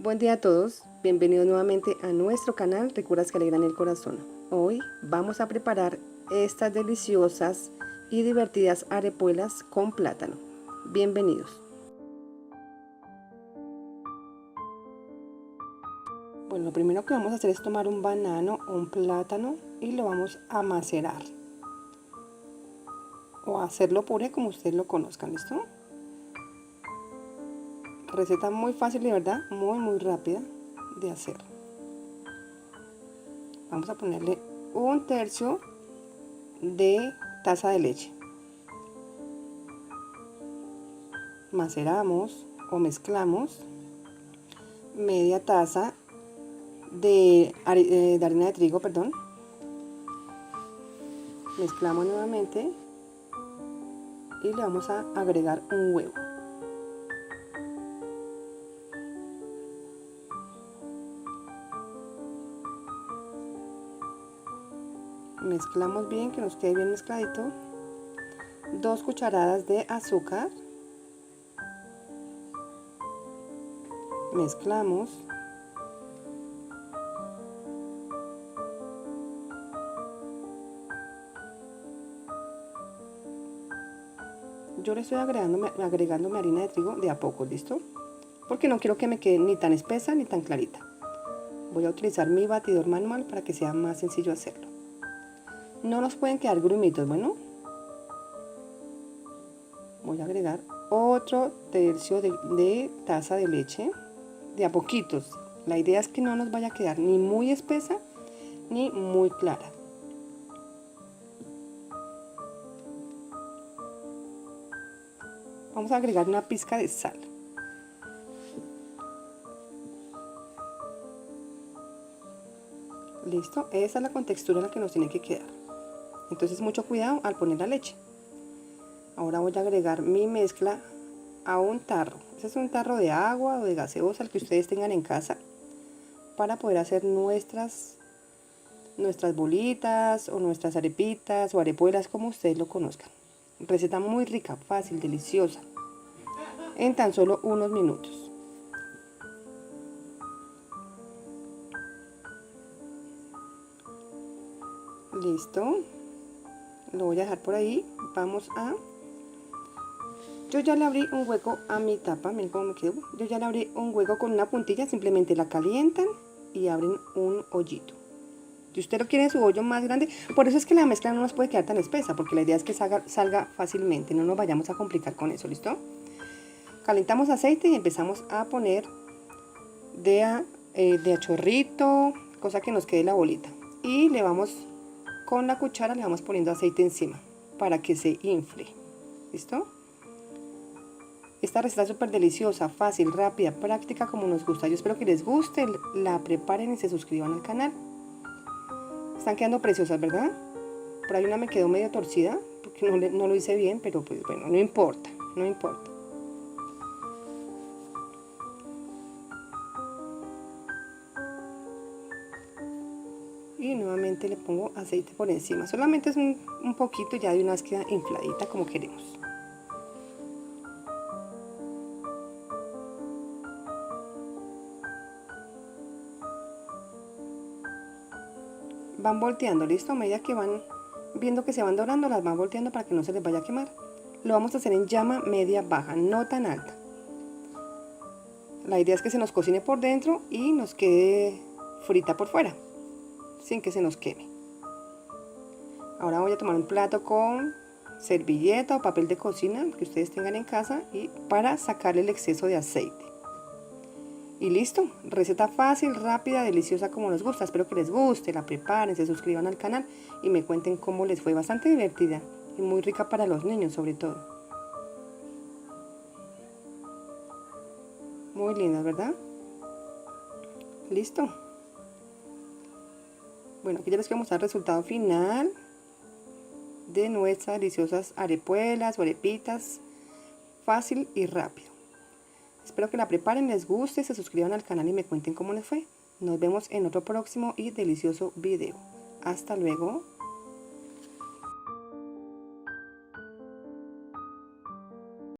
Buen día a todos, bienvenidos nuevamente a nuestro canal Ricuras que alegran el corazón. Hoy vamos a preparar estas deliciosas y divertidas arepuelas con plátano. Bienvenidos. Bueno, lo primero que vamos a hacer es tomar un banano o un plátano y lo vamos a macerar. O a hacerlo puré como ustedes lo conozcan, ¿listo? Receta muy fácil, de verdad, muy rápida de hacer. Vamos a ponerle 1/3 de taza de leche. Maceramos o mezclamos media taza de harina de trigo, perdón. Mezclamos nuevamente y le vamos a agregar un huevo. Mezclamos bien, que nos quede bien mezcladito. 2 cucharadas de azúcar. Mezclamos. Yo le estoy agregando mi harina de trigo de a poco, ¿listo? Porque no quiero que me quede ni tan espesa ni tan clarita. Voy a utilizar mi batidor manual para que sea más sencillo hacerlo. No nos pueden quedar grumitos, bueno. Voy a agregar otro tercio de taza de leche, de a poquitos. La idea es que no nos vaya a quedar ni muy espesa ni muy clara. Vamos a agregar una pizca de sal. Listo, esa es la contextura en la que nos tiene que quedar. Entonces mucho cuidado al poner la leche. Ahora voy a agregar mi mezcla a un tarro. Este es un tarro de agua o de gaseosa, el que ustedes tengan en casa, para poder hacer nuestras bolitas o nuestras arepitas o arepuelas, como ustedes lo conozcan. Receta muy rica, fácil, deliciosa, en tan solo unos minutos. Listo, lo voy a dejar por ahí. Yo ya le abrí un hueco a mi tapa, miren cómo me quedó. Yo ya le abrí un hueco con una puntilla, simplemente la calientan y abren un hoyito. Si usted lo quiere en su hoyo más grande, por eso es que la mezcla no nos puede quedar tan espesa, porque la idea es que salga fácilmente, no nos vayamos a complicar con eso, ¿listo? Calentamos aceite y empezamos a poner de a chorrito, cosa que nos quede la bolita. Y le vamos, con la cuchara le vamos poniendo aceite encima para que se infle, ¿listo? Esta receta es súper deliciosa, fácil, rápida, práctica, como nos gusta. Yo espero que les guste, la preparen y se suscriban al canal. Están quedando preciosas, ¿verdad? Por ahí una me quedó medio torcida, porque no lo hice bien, pero pues bueno, no importa, no importa. Y nuevamente le pongo aceite por encima. Solamente es un poquito, ya de una vez queda infladita como queremos. Van volteando, listo, a medida que van viendo que se van dorando, las van volteando para que no se les vaya a quemar. Lo vamos a hacer en llama media baja, no tan alta. La idea es que se nos cocine por dentro y nos quede frita por fuera, sin que se nos queme. Ahora voy a tomar un plato con servilleta o papel de cocina que ustedes tengan en casa y para sacarle el exceso de aceite. Y listo, receta fácil, rápida, deliciosa, como nos gusta. Espero que les guste, la preparen, se suscriban al canal y me cuenten cómo les fue. Bastante divertida y muy rica para los niños sobre todo. Muy linda, ¿verdad? Listo. Bueno, aquí ya les voy a mostrar el resultado final de nuestras deliciosas arepuelas o arepitas, fácil y rápido. Espero que la preparen, les guste, se suscriban al canal y me cuenten cómo les fue. Nos vemos en otro próximo y delicioso video. Hasta luego.